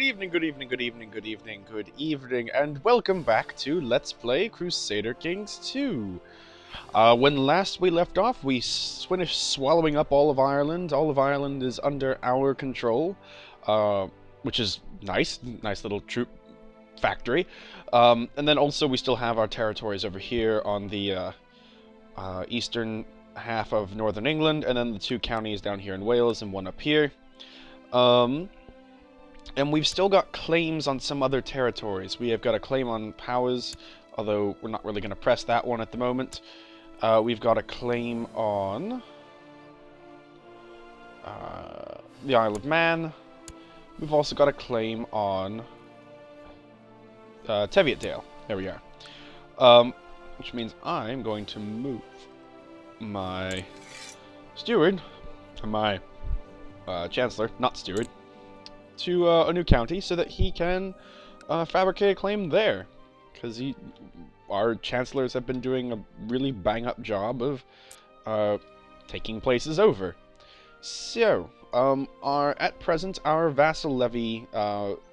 evening, good evening, good evening, good evening, good evening, and welcome back to Let's Play Crusader Kings 2. When last we left off, we finished swallowing up all of Ireland. All of Ireland is under our control, which is nice. Nice little troop factory. And then also we still have our territories over here on the eastern half of northern England, and then the two counties down here in Wales and one up here. And we've still got claims on some other territories. We have got a claim on Powers, although we're not really going to press that one at the moment. We've got a claim on the Isle of Man. We've also got a claim on Teviotdale. There we are. Which means I'm going to move my steward, my chancellor, not steward, to a new county so that he can fabricate a claim there, because our chancellors have been doing a really bang-up job of taking places over. So, at present, our vassal levy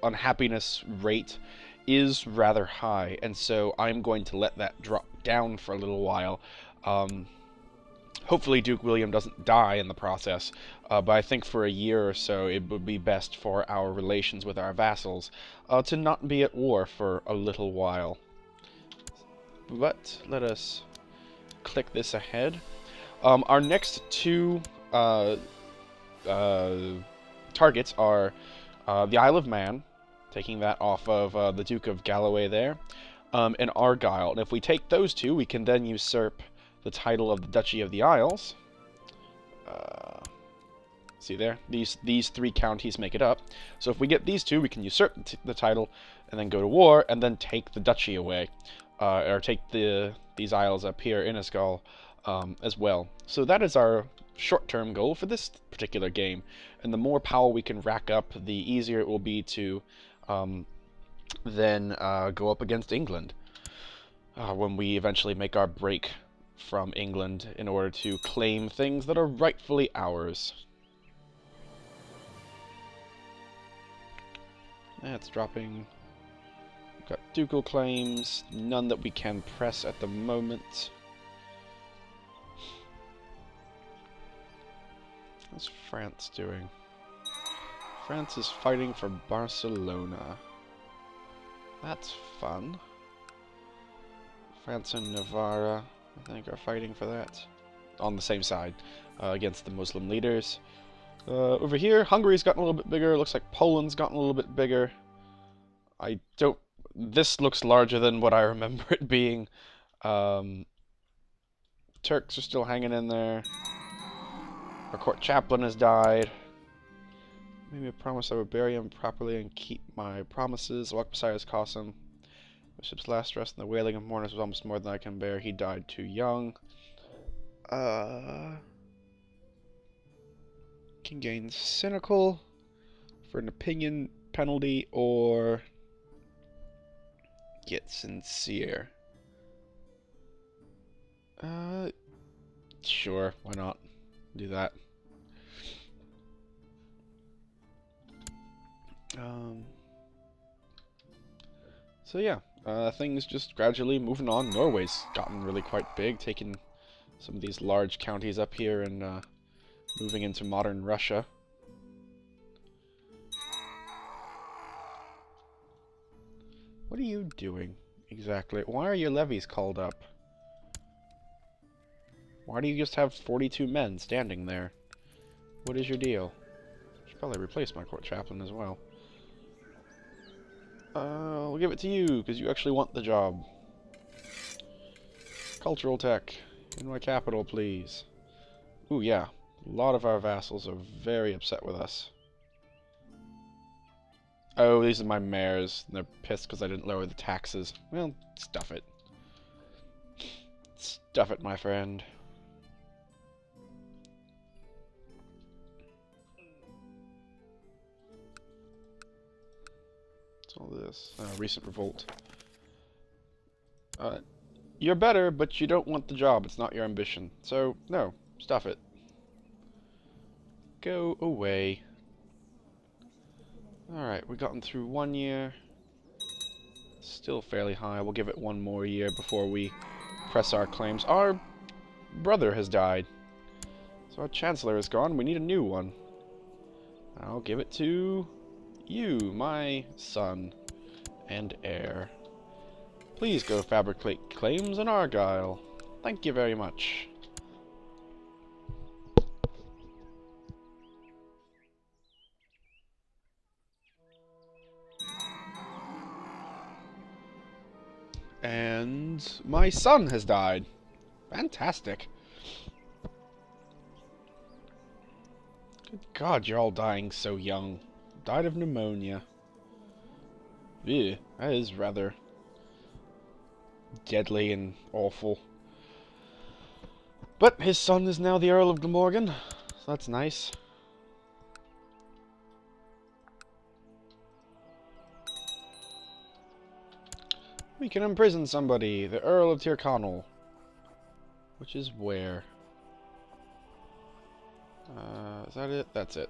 unhappiness rate is rather high, and so I'm going to let that drop down for a little while. Hopefully Duke William doesn't die in the process, but I think for a year or so it would be best for our relations with our vassals to not be at war for a little while. But let us click this ahead. Our next two targets are the Isle of Man, taking that off of the Duke of Galloway there, and Argyll. And if we take those two, we can then usurp the title of the Duchy of the Isles. See there? These three counties make it up. So if we get these two, we can usurp the title, and then go to war, and then take the duchy away. Or take these isles up here in Escall as well. So that is our short-term goal for this particular game. And the more power we can rack up, the easier it will be to then go up against England. When we eventually make our break from England in order to claim things that are rightfully ours. That's dropping. We've got ducal claims, none that we can press at the moment. How's France doing? France is fighting for Barcelona. That's fun. France and Navarra, I think, are fighting for that. On the same side, against the Muslim leaders. Over here, Hungary's gotten a little bit bigger. Looks like Poland's gotten a little bit bigger. This looks larger than what I remember it being. Turks are still hanging in there. Our court chaplain has died. Maybe I promise I would bury him properly and keep my promises. Walk beside his Qasim. Bishop's last rest in the wailing of mourners was almost more than I can bear. He died too young. Can gain cynical for an opinion penalty, or get sincere. Sure, why not? Do that. So yeah, things just gradually moving on. Norway's gotten really quite big, taking some of these large counties up here and moving into modern Russia. What are you doing exactly? Why are your levies called up? Why do you just have 42 men standing there? What is your deal? I should probably replace my court chaplain as well. I'll give it to you, because you actually want the job. Cultural tech. In my capital, please. Ooh, yeah. A lot of our vassals are very upset with us. Oh, these are my mayors. They're pissed because I didn't lower the taxes. Well, stuff it. Stuff it, my friend. What's all this? Recent revolt. You're better, but you don't want the job. It's not your ambition. So, no. Stuff it. Go away. Alright, we've gotten through 1 year. Still fairly high. We'll give it 1 more year before we press our claims. Our brother has died. So our chancellor is gone. We need a new one. I'll give it to you, my son and heir. Please go fabricate claims in Argyle. Thank you very much. And my son has died. Fantastic. Good God, you're all dying so young. Died of pneumonia. Ew, that is rather deadly and awful. But his son is now the Earl of Glamorgan, so that's nice. We can imprison somebody, the Earl of Tyrconnell. Which is where? Is that it? That's it.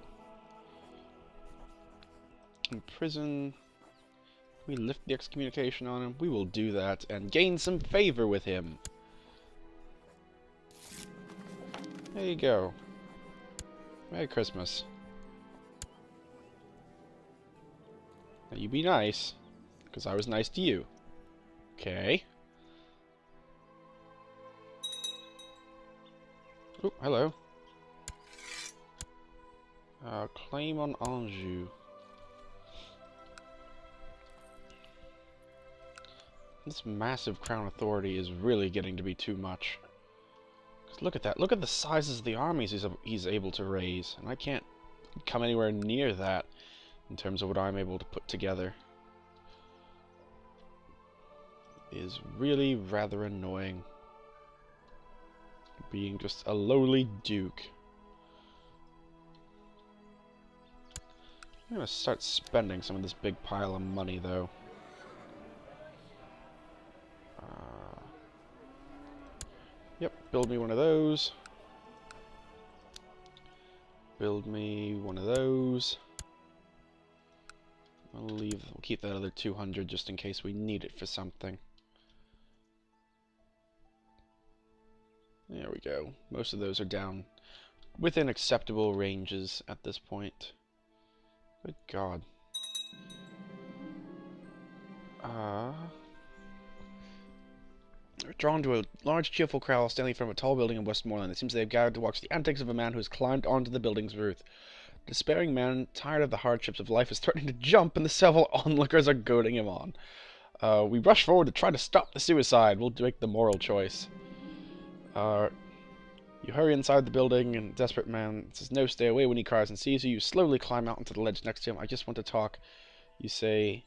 Imprison. We lift the excommunication on him. We will do that and gain some favor with him. There you go. Merry Christmas. Now you be nice, because I was nice to you. Okay. Oh, hello. Claim on Anjou. This massive crown authority is really getting to be too much. Just look at that. Look at the sizes of the armies he's able to raise. And I can't come anywhere near that in terms of what I'm able to put together. It is really rather annoying. Being just a lowly duke. I'm gonna start spending some of this big pile of money, though. Yep, build me one of those. Build me one of those. We'll keep that other 200 just in case we need it for something. There we go. Most of those are down within acceptable ranges at this point. Good God. We're drawn to a large, cheerful crowd standing in front of a tall building in Westmoreland. It seems they have gathered to watch the antics of a man who has climbed onto the building's roof. A despairing man, tired of the hardships of life, is threatening to jump, and the several onlookers are goading him on. We rush forward to try to stop the suicide. We'll make the moral choice. You hurry inside the building, and the desperate man says, "No, stay away," when he cries and sees you. You slowly climb out onto the ledge next to him. "I just want to talk." You say...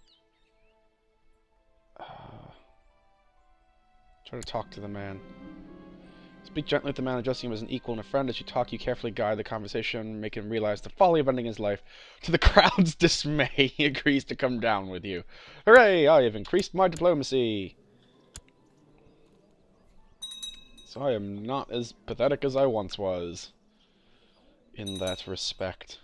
try to talk to the man. Speak gently with the man, addressing him as an equal and a friend. As you talk, you carefully guide the conversation, make him realize the folly of ending his life. To the crowd's dismay, he agrees to come down with you. Hooray! I have increased my diplomacy! So I am not as pathetic as I once was, in that respect.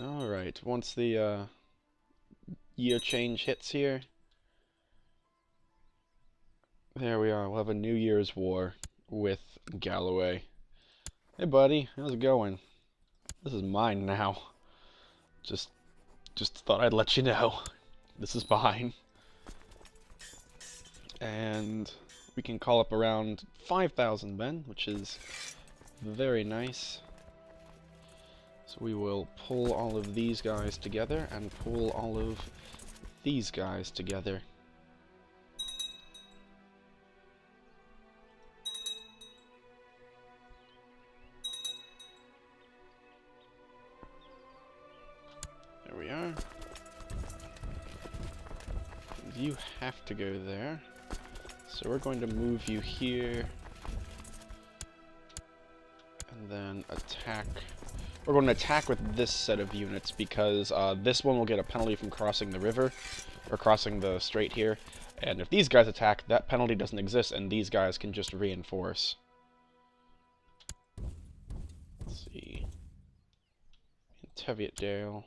Alright, once the year change hits here, there we are. We'll have a New Year's War with Galloway. Hey buddy, how's it going? This is mine now. Just thought I'd let you know. This is mine. And we can call up around 5,000 men, which is very nice. So we will pull all of these guys together and pull all of these guys together. There we are. You have to go there. So we're going to move you here. And then attack. We're going to attack with this set of units because this one will get a penalty from crossing the river, or crossing the strait here. And if these guys attack, that penalty doesn't exist, and these guys can just reinforce. Let's see, Teviotdale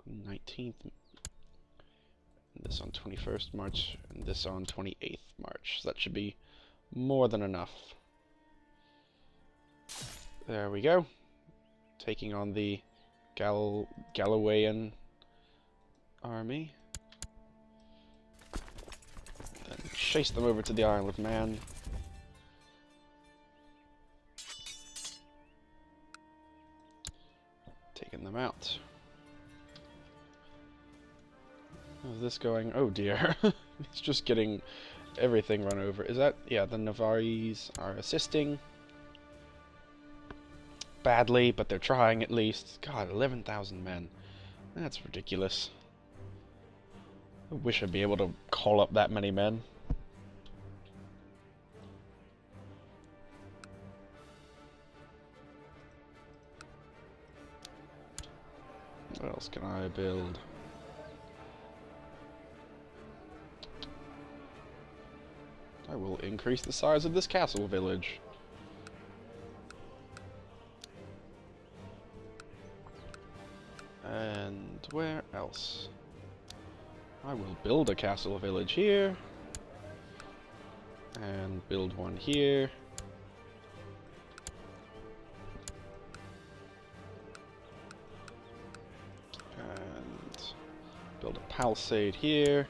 on 19th, and this on 21st March, and this on 28th March. So that should be more than enough. There we go. Taking on the Galawayan army. Then chase them over to the Isle of Man. Taking them out. How's this going? Oh dear. It's just getting everything run over. Is that... yeah, the Navaris are assisting. Badly, but they're trying at least. God, 11,000 men. That's ridiculous. I wish I'd be able to call up that many men. What else can I build? I will increase the size of this castle village. And where else? I will build a castle village here. And build one here. And build a palisade here.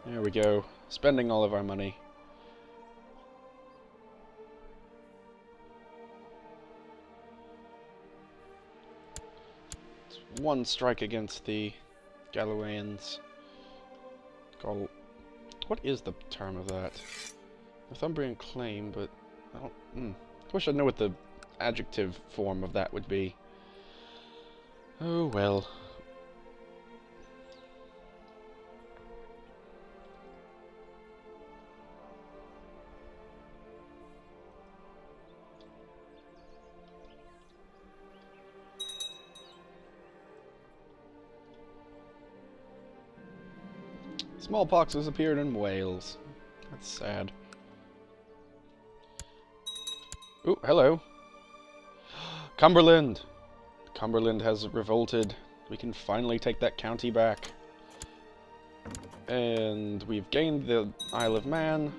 There we go. Spending all of our money. One strike against the Galawayans. What is the term of that? Northumbrian claim, but I don't. I wish I'd know what the adjective form of that would be. Oh well. Smallpox has appeared in Wales. That's sad. Ooh, hello. Cumberland! Cumberland has revolted. We can finally take that county back. And we've gained the Isle of Man.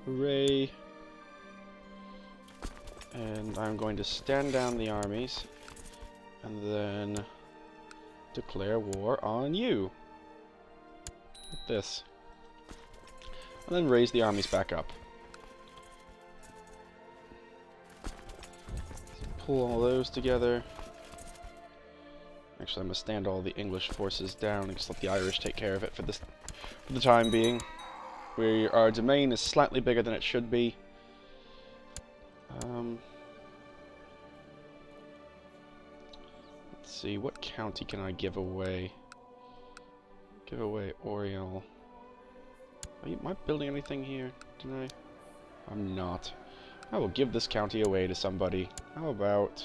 Hooray. And I'm going to stand down the armies. And then declare war on you. Like this. And then raise the armies back up. Pull all those together. Actually, I'm going to stand all the English forces down and just let the Irish take care of it for the time being. Our domain is slightly bigger than it should be. Let's see, what county can I give away? Give away Oriel. Am I building anything here? Did I? I'm not. I will give this county away to somebody. How about...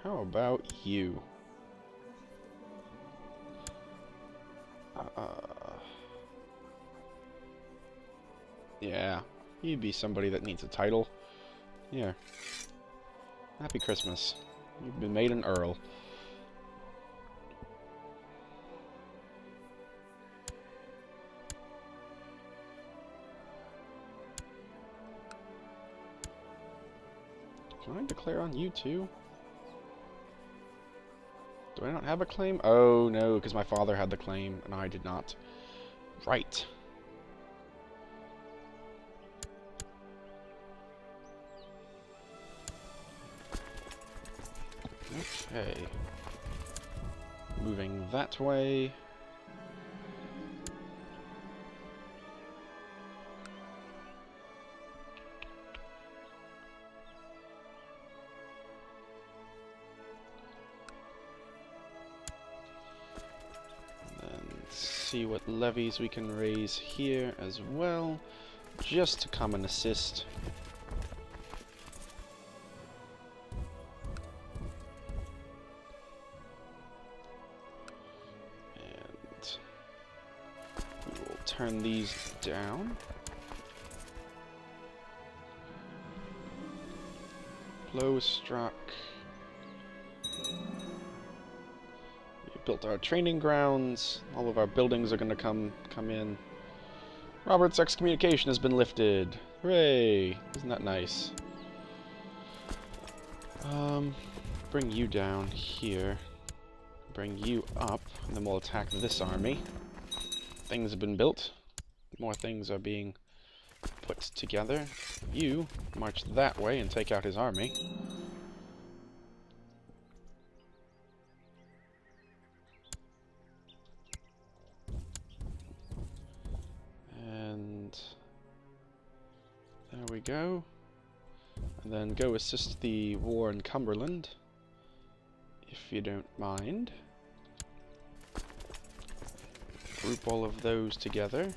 how about you? Yeah, you'd be somebody that needs a title. Here. Happy Christmas. You've been made an earl. Can I declare on you too? Do I not have a claim? Oh no, because my father had the claim and I did not. Right. Okay. Moving that way. See what levies we can raise here as well, just to come and assist. And we will turn these down. Blow struck. We built our training grounds. All of our buildings are going to come in. Robert's excommunication has been lifted. Hooray! Isn't that nice? Bring you down here. Bring you up, and then we'll attack this army. Things have been built. More things are being put together. You march that way and take out his army. And there we go. And then go assist the war in Cumberland, if you don't mind. Group all of those together.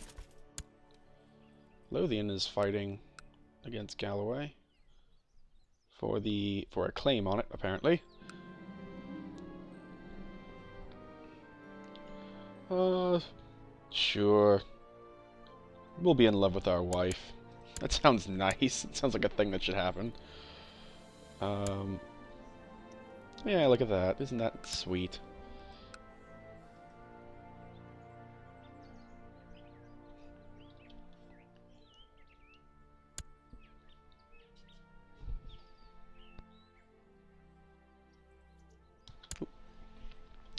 Lothian is fighting against Galloway for a claim on it, apparently. Sure. We'll be in love with our wife. That sounds nice. It sounds like a thing that should happen. Yeah, look at that. Isn't that sweet?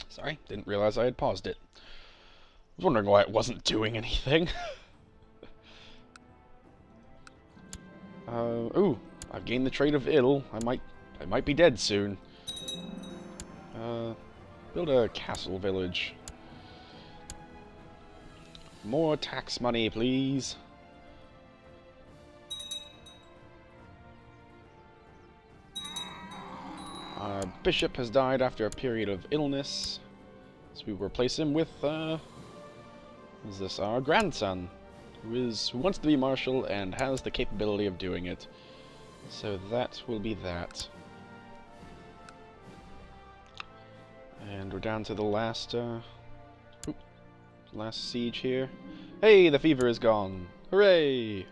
Sorry, didn't realize I had paused it. I was wondering why it wasn't doing anything. Ooh, I've gained the trait of ill. I might be dead soon. Build a castle village. More tax money, please. Our bishop has died after a period of illness, so we replace him with, is this our grandson, who wants to be marshal and has the capability of doing it. So that will be that. And we're down to the last siege here. Hey, the fever is gone! Hooray!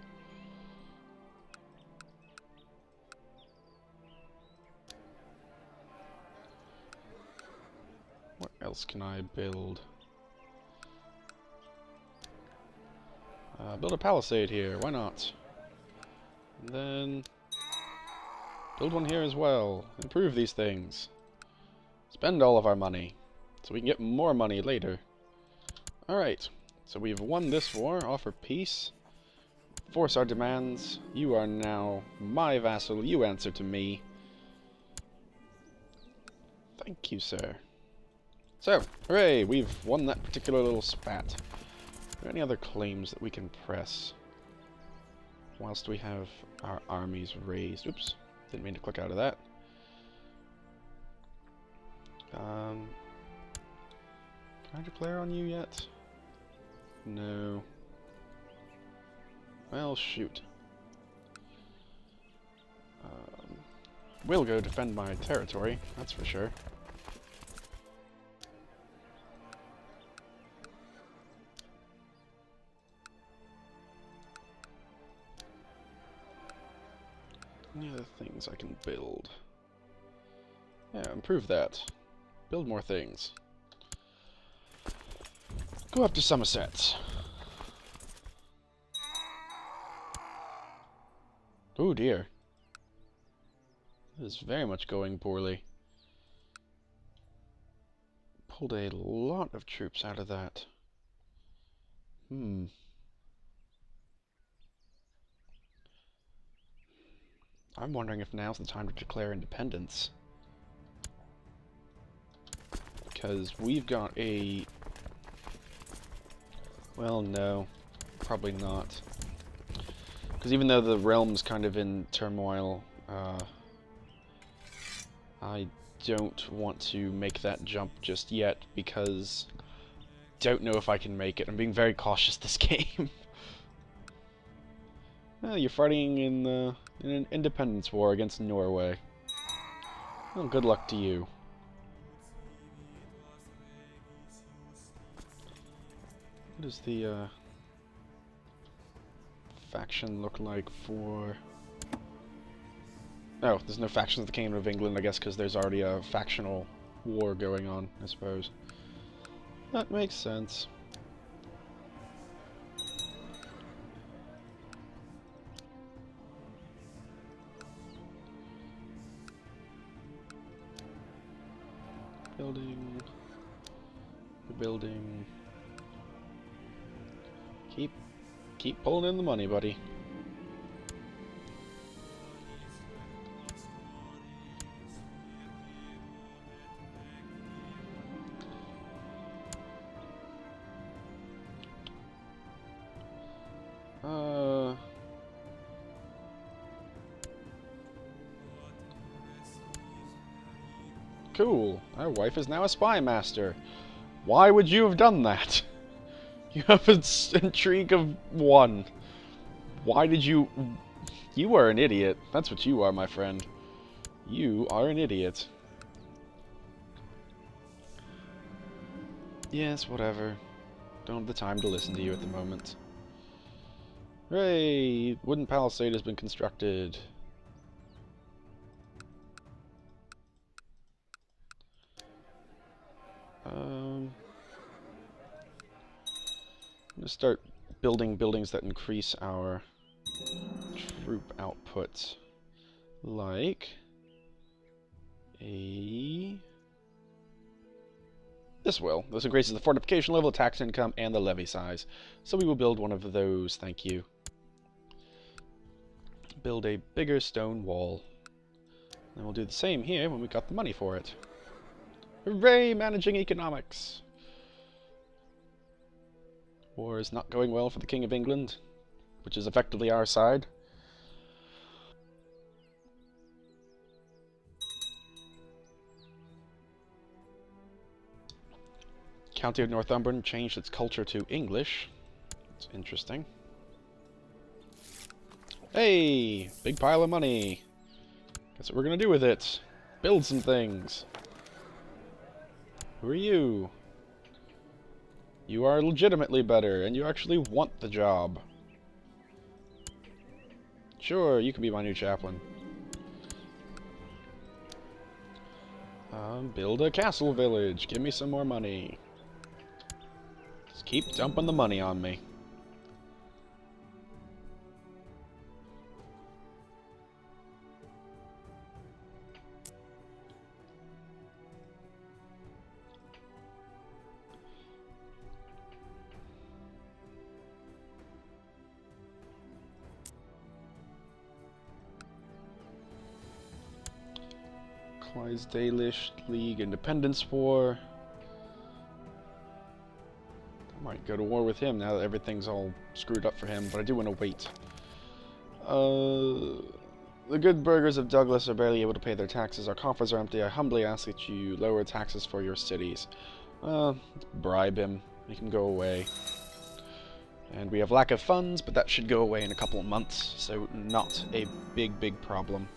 What else can I build? Build a palisade here, why not? And then build one here as well. Improve these things. Spend all of our money, so we can get more money later. Alright, so we've won this war, offer peace, force our demands. You are now my vassal, you answer to me. Thank you, sir. So, hooray, we've won that particular little spat. Are there any other claims that we can press whilst we have our armies raised? Oops, didn't mean to click out of that. Can I declare on you yet? No. Well, shoot. We'll go defend my territory, that's for sure. Any other things I can build? Yeah, improve that. Build more things. Go up to Somerset. Oh dear. This is very much going poorly. Pulled a lot of troops out of that. I'm wondering if now's the time to declare independence. Because we've got a... Well, no. Probably not. Because even though the realm's kind of in turmoil, I don't want to make that jump just yet, because I don't know if I can make it. I'm being very cautious this game. Well, you're fighting in an independence war against Norway. Well, good luck to you. What does the faction look like for Oh, there's no factions of the Kingdom of England, I guess, because there's already a factional war going on, I suppose. That makes sense. Building. Building. Keep pulling in the money, buddy. Cool. Our wife is now a spy master. Why would you have done that? You have an intrigue of 1. Why did you... You are an idiot. That's what you are, my friend. You are an idiot. Yes, whatever. Don't have the time to listen to you at the moment. Hooray! Wooden palisade has been constructed. I'm gonna start building buildings that increase our troop output. Like a... This will. This increases the fortification level, tax income, and the levy size. So we will build one of those, thank you. Build a bigger stone wall. And we'll do the same here when we got the money for it. Hooray, managing economics! War is not going well for the King of England, which is effectively our side. County of Northumberland changed its culture to English. It's interesting. Hey! Big pile of money! Guess what we're gonna do with it? Build some things! Who are you? You are legitimately better, and you actually want the job. Sure, you can be my new chaplain. Build a castle village. Give me some more money. Just keep dumping the money on me. Clydesdale-ish League Independence War. I might go to war with him now that everything's all screwed up for him, but I do want to wait. The good burghers of Douglas are barely able to pay their taxes. Our coffers are empty. I humbly ask that you lower taxes for your cities. Bribe him. Make him go away. And we have lack of funds, but that should go away in a couple of months, so not a big problem.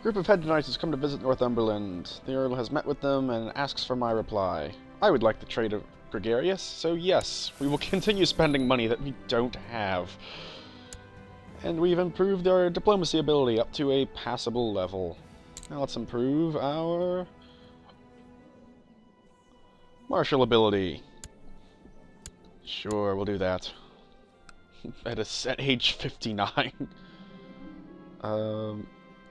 Group of head knights has come to visit Northumberland. The Earl has met with them and asks for my reply. I would like the trade of gregarious, so yes, we will continue spending money that we don't have. And we've improved our diplomacy ability up to a passable level. Now let's improve our martial ability. Sure, we'll do that. At age 59.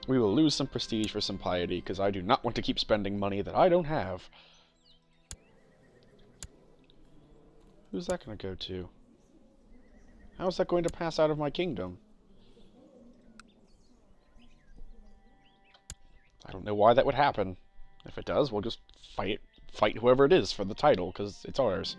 We will lose some prestige for some piety, because I do not want to keep spending money that I don't have. Who's that going to go to? How is that going to pass out of my kingdom? I don't know why that would happen. If it does, we'll just fight whoever it is for the title, because it's ours.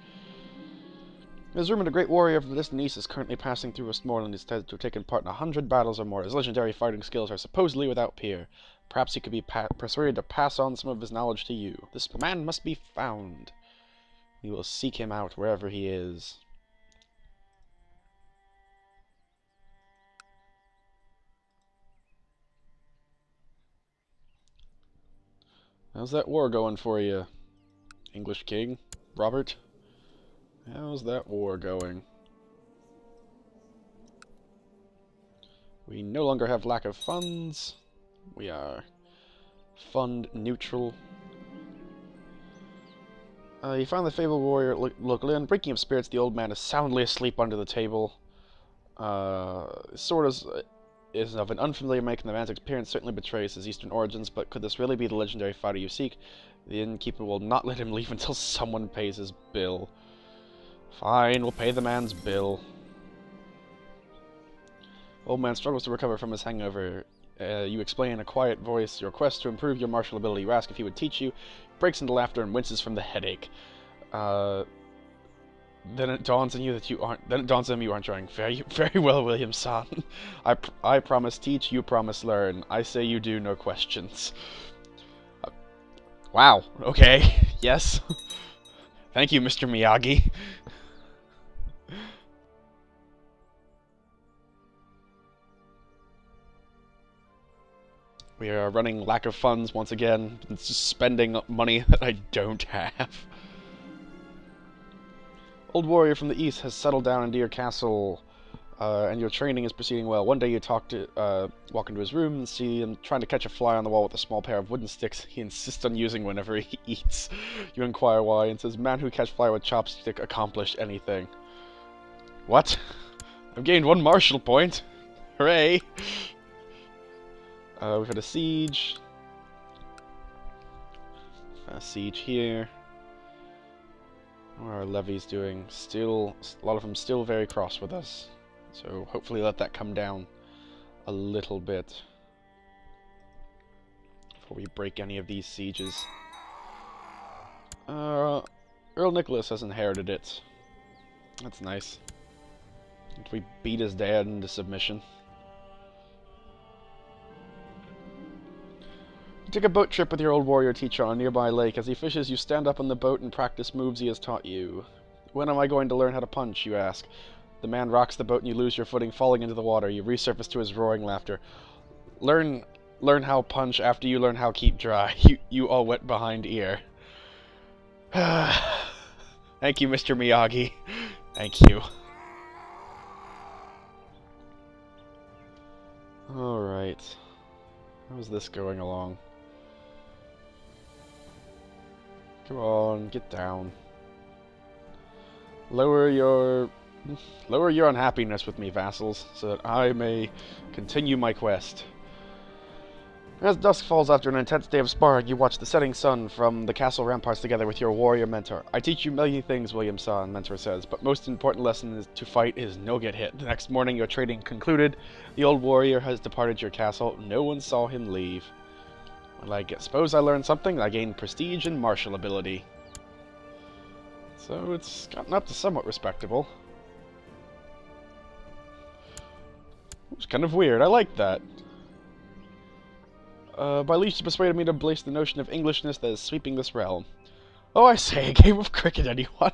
It is rumored a great warrior from the distant east is currently passing through Westmoreland. He is said to have taken part in 100 battles or more. His legendary fighting skills are supposedly without peer. Perhaps he could be persuaded to pass on some of his knowledge to you. This man must be found. We will seek him out wherever he is. How's that war going for you? English King, Robert. How's that war going? We no longer have lack of funds. We are fund neutral. You find the fabled warrior locally, and breaking of spirits, the old man is soundly asleep under the table. Sword is of an unfamiliar make, and the man's appearance certainly betrays his eastern origins, but could this really be the legendary fighter you seek? The innkeeper will not let him leave until someone pays his bill. Fine, we'll pay the man's bill. Old man struggles to recover from his hangover. You explain in a quiet voice your quest to improve your martial ability. You ask if he would teach you, breaks into laughter, and winces from the headache. Then it dawns on you that you aren't. Then it dawns on him you aren't trying. Very, very well, William-san. I promise teach, you promise learn. I say you do, no questions. Wow. Okay. Yes. Thank you, Mr. Miyagi. We are running lack of funds once again. It's just spending money that I don't have. Old warrior from the east has settled down into your castle, and your training is proceeding well. One day you walk into his room and see him trying to catch a fly on the wall with a small pair of wooden sticks he insists on using whenever he eats. You inquire why, and says, "Man who catch fly with chopstick accomplished anything." What? I've gained 1 martial point. Hooray! We've had a siege. A siege here. How are our levies doing? Still, a lot of them still very cross with us. So hopefully let that come down a little bit before we break any of these sieges. Earl Nicholas has inherited it. That's nice. We beat his dad into submission. You take a boat trip with your old warrior teacher on a nearby lake. As he fishes, you stand up on the boat and practice moves he has taught you. When am I going to learn how to punch, you ask. The man rocks the boat and you lose your footing, falling into the water. You resurface to his roaring laughter. Learn how punch after you learn how keep dry. You all wet behind ear. Thank you, Mr. Miyagi. Thank you. Alright. How's this going along? Come on, get down. Lower your unhappiness with me, vassals, so that I may continue my quest. As dusk falls after an intense day of sparring, you watch the setting sun from the castle ramparts together with your warrior mentor. I teach you many things, William-san, mentor says, but most important lesson is to fight is no get hit. The next morning, your training concluded. The old warrior has departed your castle. No one saw him leave. Well, I suppose I learned something. I gained prestige and martial ability. So it's gotten up to somewhat respectable. It was kind of weird. I like that. By least you persuaded me to embrace the notion of Englishness that is sweeping this realm. Oh, I say, a game of cricket, anyone?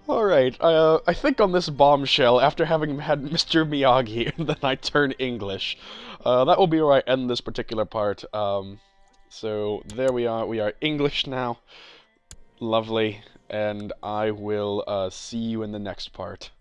Alright, I think on this bombshell, after having had Mr. Miyagi, then I turn English. That will be where I end this particular part. So, there we are English now. Lovely, and I will see you in the next part.